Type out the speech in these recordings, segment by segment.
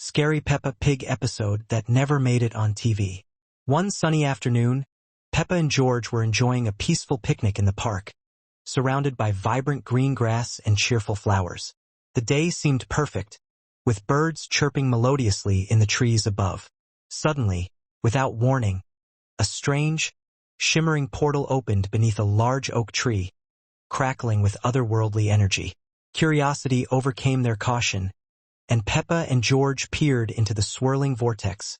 scary Peppa Pig episode that never made it on TV. One sunny afternoon, Peppa and George were enjoying a peaceful picnic in the park, surrounded by vibrant green grass and cheerful flowers. The day seemed perfect, with birds chirping melodiously in the trees above. Suddenly, without warning, a strange, shimmering portal opened beneath a large oak tree, crackling with otherworldly energy. Curiosity overcame their caution, and Peppa and George peered into the swirling vortex,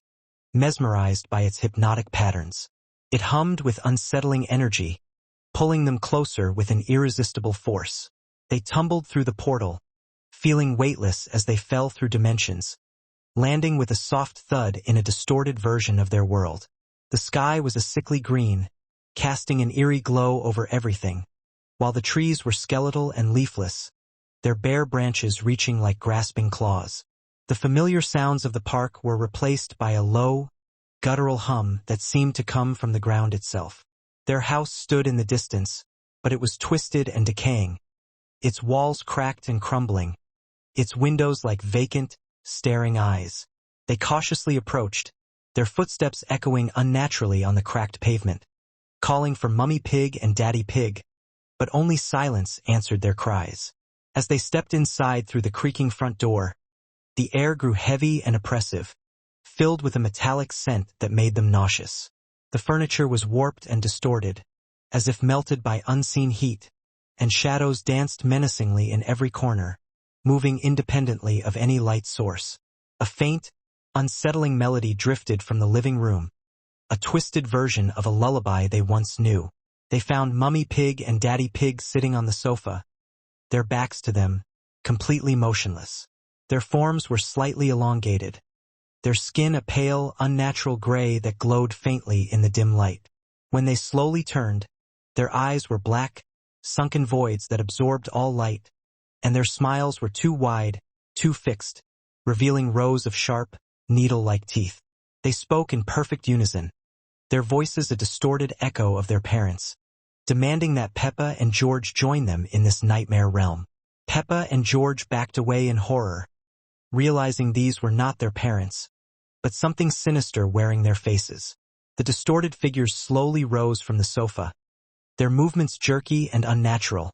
mesmerized by its hypnotic patterns. It hummed with unsettling energy, pulling them closer with an irresistible force. They tumbled through the portal, feeling weightless as they fell through dimensions, landing with a soft thud in a distorted version of their world. The sky was a sickly green, casting an eerie glow over everything, while the trees were skeletal and leafless, their bare branches reaching like grasping claws. The familiar sounds of the park were replaced by a low, guttural hum that seemed to come from the ground itself. Their house stood in the distance, but it was twisted and decaying, its walls cracked and crumbling, its windows like vacant, staring eyes. They cautiously approached, their footsteps echoing unnaturally on the cracked pavement, calling for Mummy Pig and Daddy Pig, but only silence answered their cries. As they stepped inside through the creaking front door, the air grew heavy and oppressive, filled with a metallic scent that made them nauseous. The furniture was warped and distorted, as if melted by unseen heat, and shadows danced menacingly in every corner, moving independently of any light source. A faint, unsettling melody drifted from the living room, a twisted version of a lullaby they once knew. They found Mummy Pig and Daddy Pig sitting on the sofa, their backs to them, completely motionless. Their forms were slightly elongated, their skin a pale, unnatural gray that glowed faintly in the dim light. When they slowly turned, their eyes were black, sunken voids that absorbed all light, and their smiles were too wide, too fixed, revealing rows of sharp, needle-like teeth. They spoke in perfect unison, their voices a distorted echo of their parents, demanding that Peppa and George join them in this nightmare realm. Peppa and George backed away in horror, realizing these were not their parents, but something sinister wearing their faces. The distorted figures slowly rose from the sofa, their movements jerky and unnatural,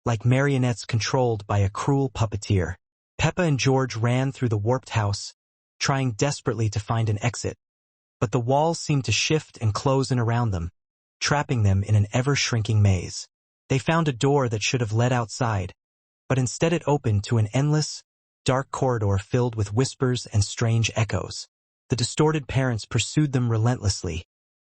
like marionettes controlled by a cruel puppeteer. Peppa and George ran through the warped house, trying desperately to find an exit, but the walls seemed to shift and close in around them, trapping them in an ever-shrinking maze. They found a door that should have led outside, but instead it opened to an endless, dark corridor filled with whispers and strange echoes. The distorted parents pursued them relentlessly,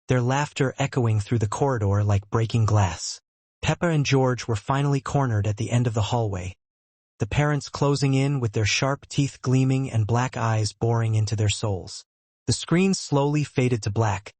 their laughter echoing through the corridor like breaking glass. Peppa and George were finally cornered at the end of the hallway, the parents closing in with their sharp teeth gleaming and black eyes boring into their souls. The screen slowly faded to black,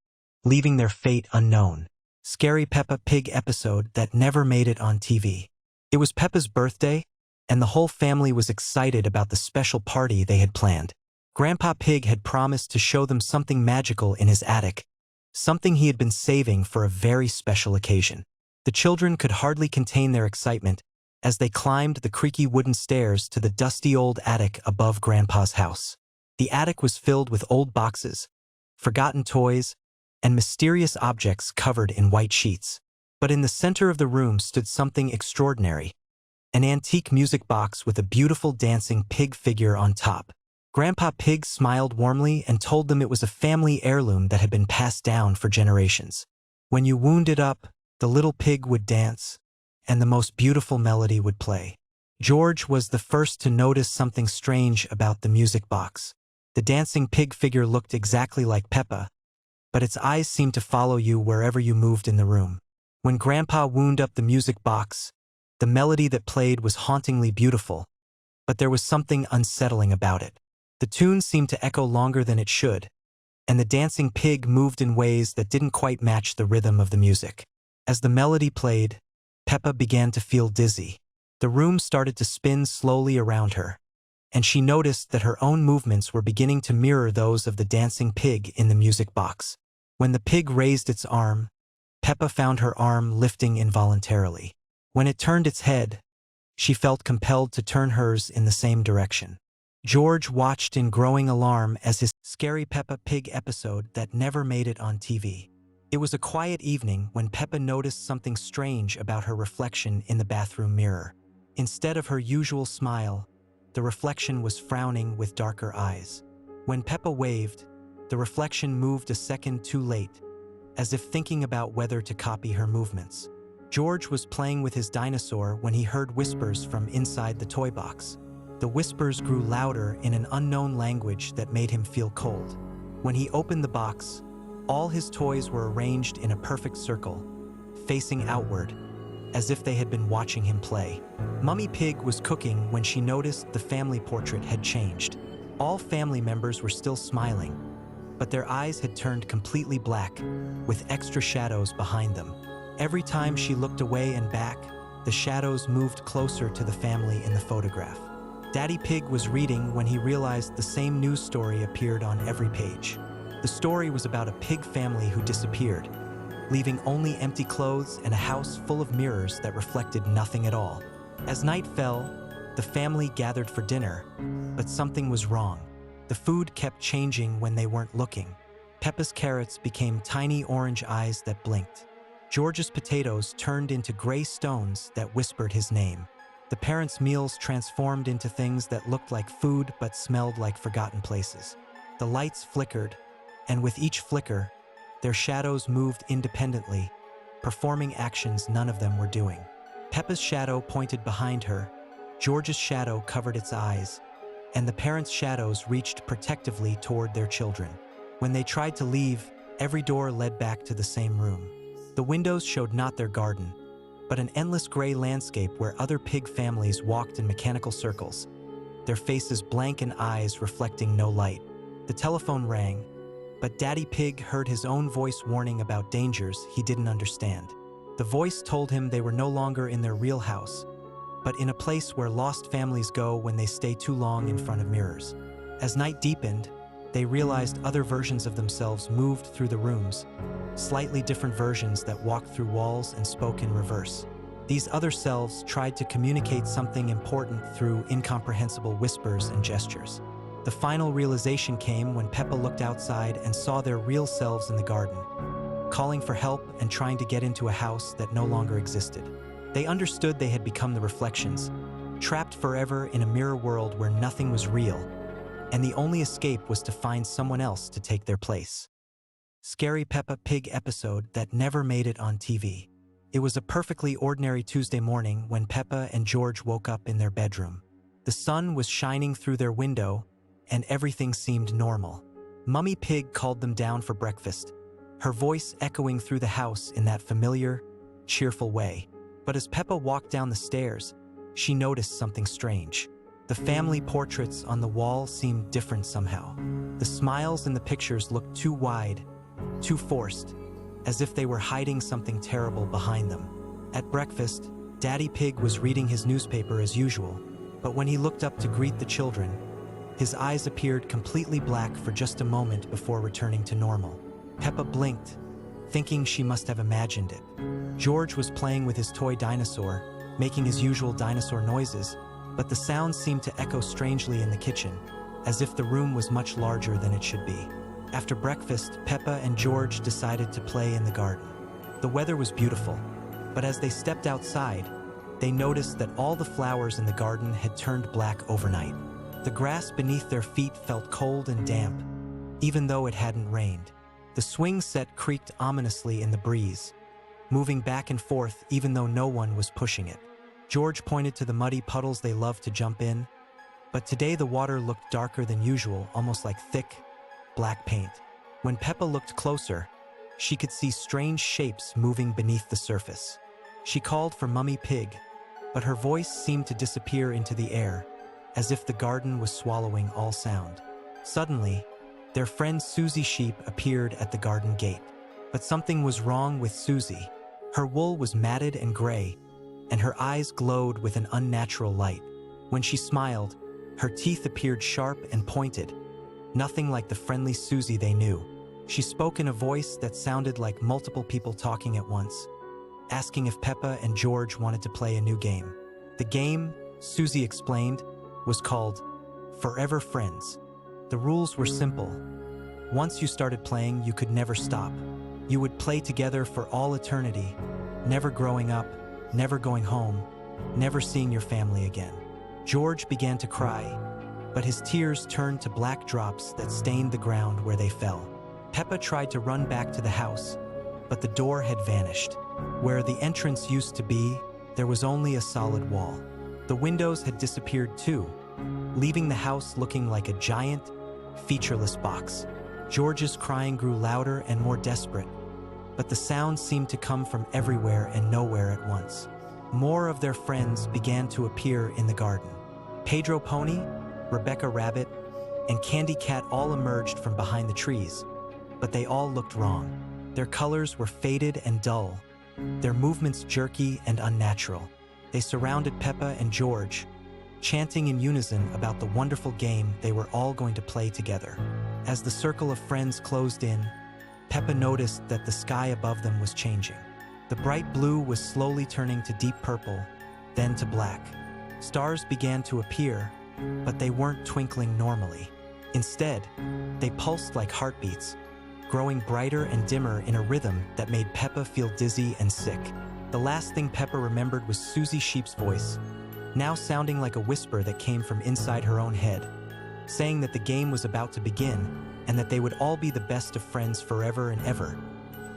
leaving their fate unknown. Scary Peppa Pig episode that never made it on TV. It was Peppa's birthday, and the whole family was excited about the special party they had planned. Grandpa Pig had promised to show them something magical in his attic, something he had been saving for a very special occasion. The children could hardly contain their excitement as they climbed the creaky wooden stairs to the dusty old attic above Grandpa's house. The attic was filled with old boxes, forgotten toys, and mysterious objects covered in white sheets. But in the center of the room stood something extraordinary, an antique music box with a beautiful dancing pig figure on top. Grandpa Pig smiled warmly and told them it was a family heirloom that had been passed down for generations. When you wound it up, the little pig would dance, and the most beautiful melody would play. George was the first to notice something strange about the music box. The dancing pig figure looked exactly like Peppa, but its eyes seemed to follow you wherever you moved in the room. When Grandpa wound up the music box, the melody that played was hauntingly beautiful, but there was something unsettling about it. The tune seemed to echo longer than it should, and the dancing pig moved in ways that didn't quite match the rhythm of the music. As the melody played, Peppa began to feel dizzy. The room started to spin slowly around her, and she noticed that her own movements were beginning to mirror those of the dancing pig in the music box. When the pig raised its arm, Peppa found her arm lifting involuntarily. When it turned its head, she felt compelled to turn hers in the same direction. George watched in growing alarm as his scary Peppa Pig episode that never made it on TV. It was a quiet evening when Peppa noticed something strange about her reflection in the bathroom mirror. Instead of her usual smile, the reflection was frowning with darker eyes. When Peppa waved, the reflection moved a second too late, as if thinking about whether to copy her movements. George was playing with his dinosaur when he heard whispers from inside the toy box. The whispers grew louder in an unknown language that made him feel cold. When he opened the box, all his toys were arranged in a perfect circle, facing outward, as if they had been watching him play. Mummy Pig was cooking when she noticed the family portrait had changed. All family members were still smiling, but their eyes had turned completely black, with extra shadows behind them. Every time she looked away and back, the shadows moved closer to the family in the photograph. Daddy Pig was reading when he realized the same news story appeared on every page. The story was about a pig family who disappeared, leaving only empty clothes and a house full of mirrors that reflected nothing at all. As night fell, the family gathered for dinner, but something was wrong. The food kept changing when they weren't looking. Peppa's carrots became tiny orange eyes that blinked. George's potatoes turned into gray stones that whispered his name. The parents' meals transformed into things that looked like food but smelled like forgotten places. The lights flickered, and with each flicker, their shadows moved independently, performing actions none of them were doing. Peppa's shadow pointed behind her, George's shadow covered its eyes, and the parents' shadows reached protectively toward their children. When they tried to leave, every door led back to the same room. The windows showed not their garden, but an endless gray landscape where other pig families walked in mechanical circles, their faces blank and eyes reflecting no light. The telephone rang, but Daddy Pig heard his own voice warning about dangers he didn't understand. The voice told him they were no longer in their real house, but in a place where lost families go when they stay too long in front of mirrors. As night deepened, they realized other versions of themselves moved through the rooms, slightly different versions that walked through walls and spoke in reverse. These other selves tried to communicate something important through incomprehensible whispers and gestures. The final realization came when Peppa looked outside and saw their real selves in the garden, calling for help and trying to get into a house that no longer existed. They understood they had become the reflections, trapped forever in a mirror world where nothing was real, and the only escape was to find someone else to take their place. Scary Peppa Pig episode that never made it on TV. It was a perfectly ordinary Tuesday morning when Peppa and George woke up in their bedroom. The sun was shining through their window, and everything seemed normal. Mummy Pig called them down for breakfast, her voice echoing through the house in that familiar, cheerful way. But as Peppa walked down the stairs, she noticed something strange. The family portraits on the wall seemed different somehow. The smiles in the pictures looked too wide, too forced, as if they were hiding something terrible behind them. At breakfast, Daddy Pig was reading his newspaper as usual, but when he looked up to greet the children, his eyes appeared completely black for just a moment before returning to normal. Peppa blinked, thinking she must have imagined it. George was playing with his toy dinosaur, making his usual dinosaur noises, but the sounds seemed to echo strangely in the kitchen, as if the room was much larger than it should be. After breakfast, Peppa and George decided to play in the garden. The weather was beautiful, but as they stepped outside, they noticed that all the flowers in the garden had turned black overnight. The grass beneath their feet felt cold and damp, even though it hadn't rained. The swing set creaked ominously in the breeze, moving back and forth even though no one was pushing it. George pointed to the muddy puddles they loved to jump in, but today the water looked darker than usual, almost like thick, black paint. When Peppa looked closer, she could see strange shapes moving beneath the surface. She called for Mummy Pig, but her voice seemed to disappear into the air, as if the garden was swallowing all sound. Suddenly, their friend Susie Sheep appeared at the garden gate. But something was wrong with Susie. Her wool was matted and gray, and her eyes glowed with an unnatural light. When she smiled, her teeth appeared sharp and pointed, nothing like the friendly Susie they knew. She spoke in a voice that sounded like multiple people talking at once, asking if Peppa and George wanted to play a new game. The game, Susie explained, was called forever friends. The rules were simple. Once you started playing, you could never stop. You would play together for all eternity, never growing up, never going home, never seeing your family again. George began to cry, but his tears turned to black drops that stained the ground where they fell. Peppa tried to run back to the house, but the door had vanished. Where the entrance used to be, there was only a solid wall. The windows had disappeared too, leaving the house looking like a giant, featureless box. George's crying grew louder and more desperate, but the sound seemed to come from everywhere and nowhere at once. More of their friends began to appear in the garden. Pedro Pony, Rebecca Rabbit, and Candy Cat all emerged from behind the trees, but they all looked wrong. Their colors were faded and dull, their movements jerky and unnatural. They surrounded Peppa and George, chanting in unison about the wonderful game they were all going to play together. As the circle of friends closed in, Peppa noticed that the sky above them was changing. The bright blue was slowly turning to deep purple, then to black. Stars began to appear, but they weren't twinkling normally. Instead, they pulsed like heartbeats, growing brighter and dimmer in a rhythm that made Peppa feel dizzy and sick. The last thing Peppa remembered was Susie Sheep's voice, now sounding like a whisper that came from inside her own head, saying that the game was about to begin and that they would all be the best of friends forever and ever,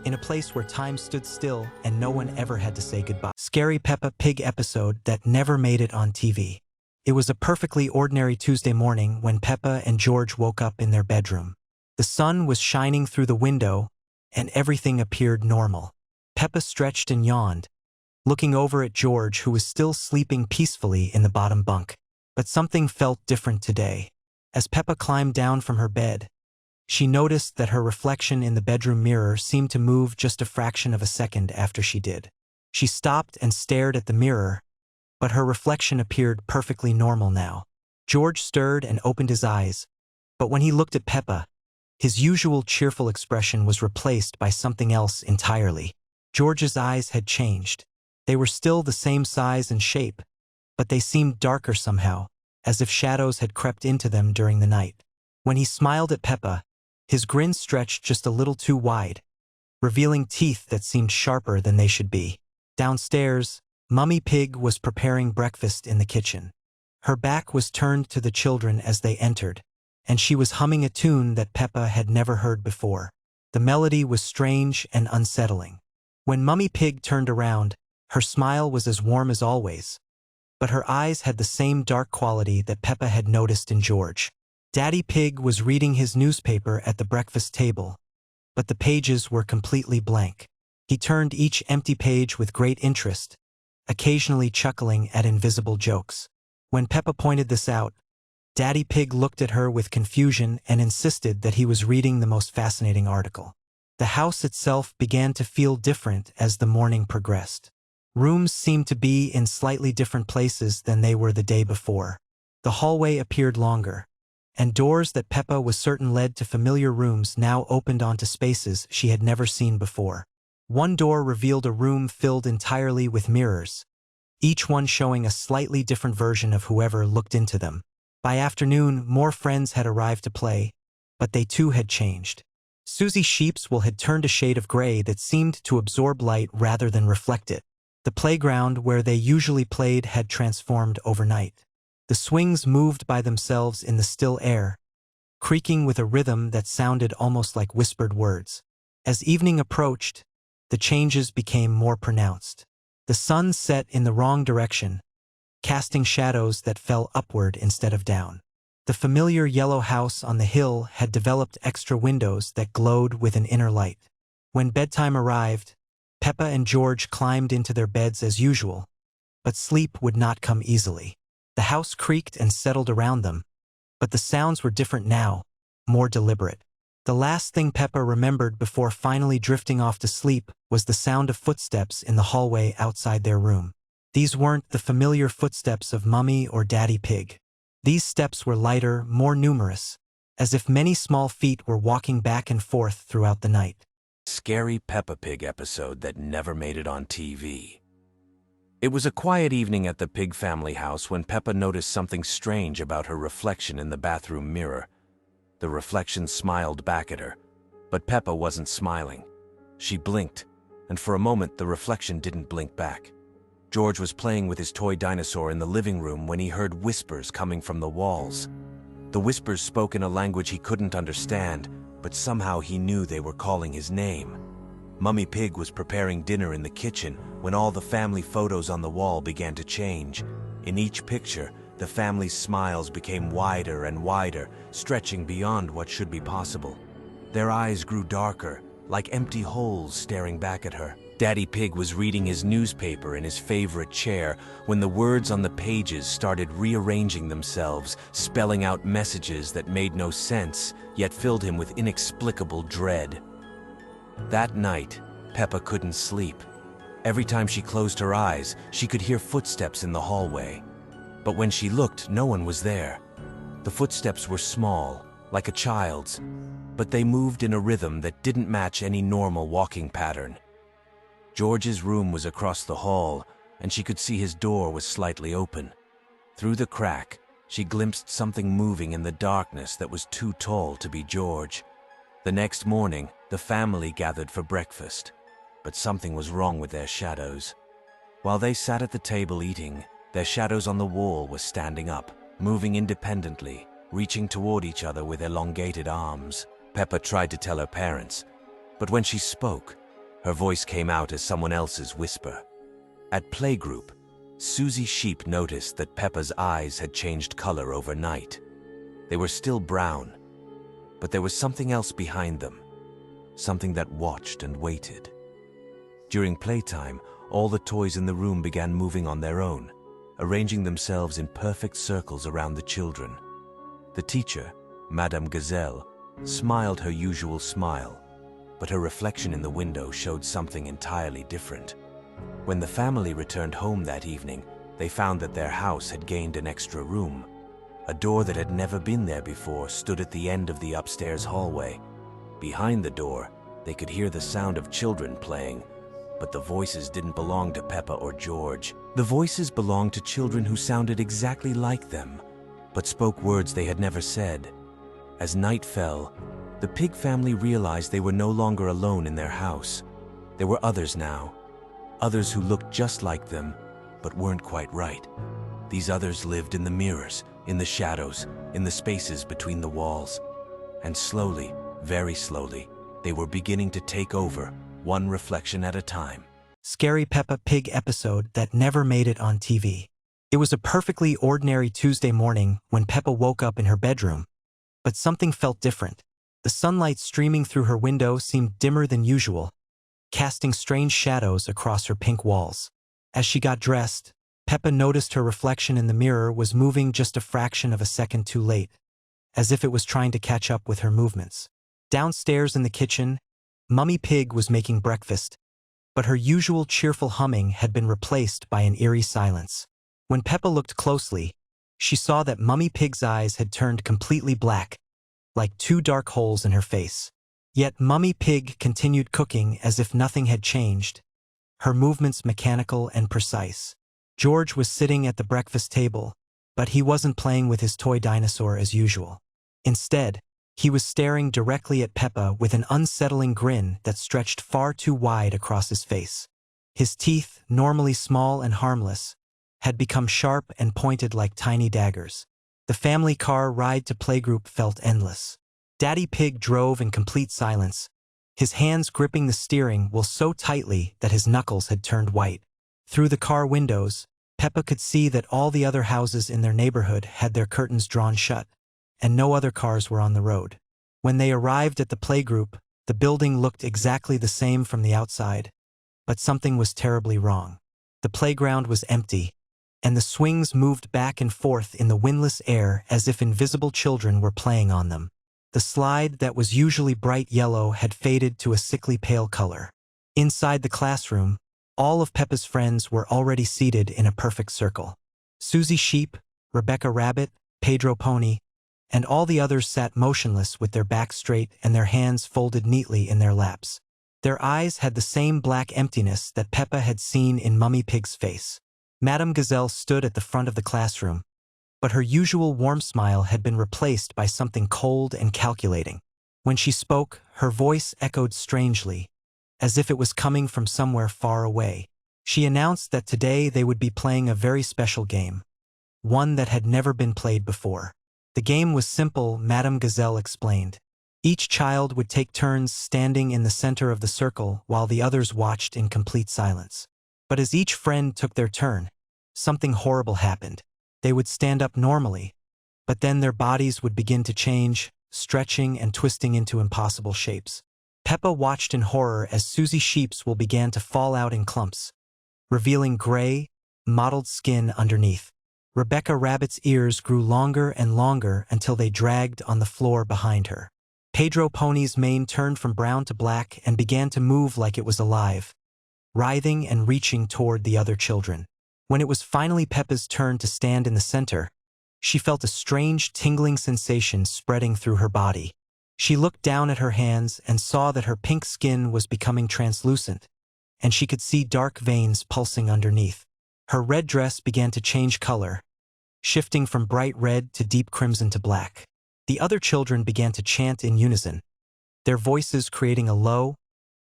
in a place where time stood still and no one ever had to say goodbye. Scary Peppa Pig episode that never made it on TV. It was a perfectly ordinary Tuesday morning when Peppa and George woke up in their bedroom. The sun was shining through the window and everything appeared normal. Peppa stretched and yawned, looking over at George, who was still sleeping peacefully in the bottom bunk. But something felt different today. As Peppa climbed down from her bed, she noticed that her reflection in the bedroom mirror seemed to move just a fraction of a second after she did. She stopped and stared at the mirror, but her reflection appeared perfectly normal now. George stirred and opened his eyes, but when he looked at Peppa, his usual cheerful expression was replaced by something else entirely. George's eyes had changed. They were still the same size and shape, but they seemed darker somehow, as if shadows had crept into them during the night. When he smiled at Peppa, his grin stretched just a little too wide, revealing teeth that seemed sharper than they should be. Downstairs, Mummy Pig was preparing breakfast in the kitchen. Her back was turned to the children as they entered, and she was humming a tune that Peppa had never heard before. The melody was strange and unsettling. When Mummy Pig turned around, her smile was as warm as always, but her eyes had the same dark quality that Peppa had noticed in George. Daddy Pig was reading his newspaper at the breakfast table, but the pages were completely blank. He turned each empty page with great interest, occasionally chuckling at invisible jokes. When Peppa pointed this out, Daddy Pig looked at her with confusion and insisted that he was reading the most fascinating article. The house itself began to feel different as the morning progressed. Rooms seemed to be in slightly different places than they were the day before. The hallway appeared longer, and doors that Peppa was certain led to familiar rooms now opened onto spaces she had never seen before. One door revealed a room filled entirely with mirrors, each one showing a slightly different version of whoever looked into them. By afternoon, more friends had arrived to play, but they too had changed. Susie Sheep's wool had turned a shade of gray that seemed to absorb light rather than reflect it. The playground where they usually played had transformed overnight. The swings moved by themselves in the still air, creaking with a rhythm that sounded almost like whispered words. As evening approached, the changes became more pronounced. The sun set in the wrong direction, casting shadows that fell upward instead of down. The familiar yellow house on the hill had developed extra windows that glowed with an inner light. When bedtime arrived, Peppa and George climbed into their beds as usual, but sleep would not come easily. The house creaked and settled around them, but the sounds were different now, more deliberate. The last thing Peppa remembered before finally drifting off to sleep was the sound of footsteps in the hallway outside their room. These weren't the familiar footsteps of Mummy or Daddy Pig. These steps were lighter, more numerous, as if many small feet were walking back and forth throughout the night. Scary Peppa Pig episode that never made it on TV. It was a quiet evening at the Pig family house when Peppa noticed something strange about her reflection in the bathroom mirror. The reflection smiled back at her, but Peppa wasn't smiling. She blinked, and for a moment the reflection didn't blink back. George was playing with his toy dinosaur in the living room when he heard whispers coming from the walls. The whispers spoke in a language he couldn't understand, but somehow he knew they were calling his name. Mummy Pig was preparing dinner in the kitchen when all the family photos on the wall began to change. In each picture, the family's smiles became wider and wider, stretching beyond what should be possible. Their eyes grew darker, like empty holes staring back at her. Daddy Pig was reading his newspaper in his favorite chair when the words on the pages started rearranging themselves, spelling out messages that made no sense, yet filled him with inexplicable dread. That night, Peppa couldn't sleep. Every time she closed her eyes, she could hear footsteps in the hallway. But when she looked, no one was there. The footsteps were small, like a child's, but they moved in a rhythm that didn't match any normal walking pattern. George's room was across the hall, and she could see his door was slightly open. Through the crack, she glimpsed something moving in the darkness that was too tall to be George. The next morning, the family gathered for breakfast, but something was wrong with their shadows. While they sat at the table eating, their shadows on the wall were standing up, moving independently, reaching toward each other with elongated arms. Peppa tried to tell her parents, but when she spoke, her voice came out as someone else's whisper. At playgroup, Susie Sheep noticed that Peppa's eyes had changed color overnight. They were still brown, but there was something else behind them, something that watched and waited. During playtime, all the toys in the room began moving on their own, arranging themselves in perfect circles around the children. The teacher, Madame Gazelle, smiled her usual smile, but her reflection in the window showed something entirely different. When the family returned home that evening, they found that their house had gained an extra room. A door that had never been there before stood at the end of the upstairs hallway. Behind the door, they could hear the sound of children playing, but the voices didn't belong to Peppa or George. The voices belonged to children who sounded exactly like them, but spoke words they had never said. As night fell, the Pig family realized they were no longer alone in their house. There were others now, others who looked just like them, but weren't quite right. These others lived in the mirrors, in the shadows, in the spaces between the walls. And slowly, very slowly, they were beginning to take over, one reflection at a time. Scary Peppa Pig episode that never made it on TV. It was a perfectly ordinary Tuesday morning when Peppa woke up in her bedroom, but something felt different. The sunlight streaming through her window seemed dimmer than usual, casting strange shadows across her pink walls. As she got dressed, Peppa noticed her reflection in the mirror was moving just a fraction of a second too late, as if it was trying to catch up with her movements. Downstairs in the kitchen, Mummy Pig was making breakfast, but her usual cheerful humming had been replaced by an eerie silence. When Peppa looked closely, she saw that Mummy Pig's eyes had turned completely black, like two dark holes in her face. Yet Mummy Pig continued cooking as if nothing had changed, her movements mechanical and precise. George was sitting at the breakfast table, but he wasn't playing with his toy dinosaur as usual. Instead, he was staring directly at Peppa with an unsettling grin that stretched far too wide across his face. His teeth, normally small and harmless, had become sharp and pointed like tiny daggers. The family car ride to playgroup felt endless. Daddy Pig drove in complete silence, his hands gripping the steering wheel so tightly that his knuckles had turned white. Through the car windows, Peppa could see that all the other houses in their neighborhood had their curtains drawn shut, and no other cars were on the road. When they arrived at the playgroup, the building looked exactly the same from the outside, but something was terribly wrong. The playground was empty, and the swings moved back and forth in the windless air as if invisible children were playing on them. The slide that was usually bright yellow had faded to a sickly pale color. Inside the classroom, all of Peppa's friends were already seated in a perfect circle. Susie Sheep, Rebecca Rabbit, Pedro Pony, and all the others sat motionless with their backs straight and their hands folded neatly in their laps. Their eyes had the same black emptiness that Peppa had seen in Mummy Pig's face. Madame Gazelle stood at the front of the classroom, but her usual warm smile had been replaced by something cold and calculating. When she spoke, her voice echoed strangely, as if it was coming from somewhere far away. She announced that today they would be playing a very special game, one that had never been played before. The game was simple, Madame Gazelle explained. Each child would take turns standing in the center of the circle while the others watched in complete silence. But as each friend took their turn, something horrible happened. They would stand up normally, but then their bodies would begin to change, stretching and twisting into impossible shapes. Peppa watched in horror as Susie Sheep's wool began to fall out in clumps, revealing gray, mottled skin underneath. Rebecca Rabbit's ears grew longer and longer until they dragged on the floor behind her. Pedro Pony's mane turned from brown to black and began to move like it was alive, writhing and reaching toward the other children. When it was finally Peppa's turn to stand in the center, she felt a strange tingling sensation spreading through her body. She looked down at her hands and saw that her pink skin was becoming translucent, and she could see dark veins pulsing underneath. Her red dress began to change color, shifting from bright red to deep crimson to black. The other children began to chant in unison, their voices creating a low,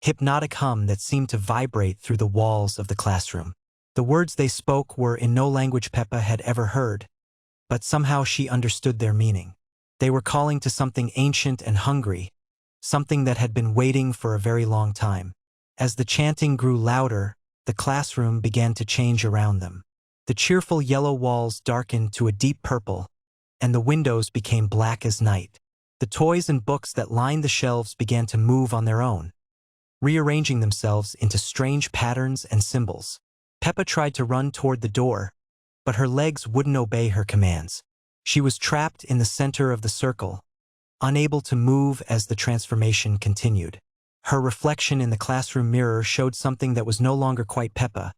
hypnotic hum that seemed to vibrate through the walls of the classroom. The words they spoke were in no language Peppa had ever heard, but somehow she understood their meaning. They were calling to something ancient and hungry, something that had been waiting for a very long time. As the chanting grew louder, the classroom began to change around them. The cheerful yellow walls darkened to a deep purple, and the windows became black as night. The toys and books that lined the shelves began to move on their own, rearranging themselves into strange patterns and symbols. Peppa tried to run toward the door, but her legs wouldn't obey her commands. She was trapped in the center of the circle, unable to move as the transformation continued. Her reflection in the classroom mirror showed something that was no longer quite Peppa,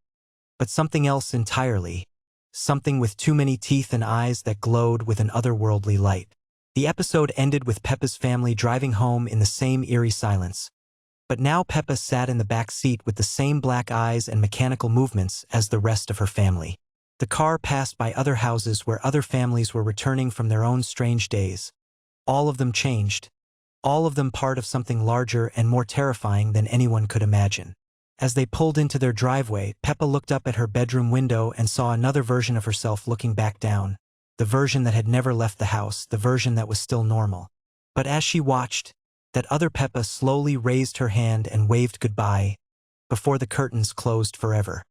but something else entirely, something with too many teeth and eyes that glowed with an otherworldly light. The episode ended with Peppa's family driving home in the same eerie silence. But now Peppa sat in the back seat with the same black eyes and mechanical movements as the rest of her family. The car passed by other houses where other families were returning from their own strange days. All of them changed, all of them part of something larger and more terrifying than anyone could imagine. As they pulled into their driveway, Peppa looked up at her bedroom window and saw another version of herself looking back down, the version that had never left the house, the version that was still normal. But as she watched, that other Peppa slowly raised her hand and waved goodbye before the curtains closed forever.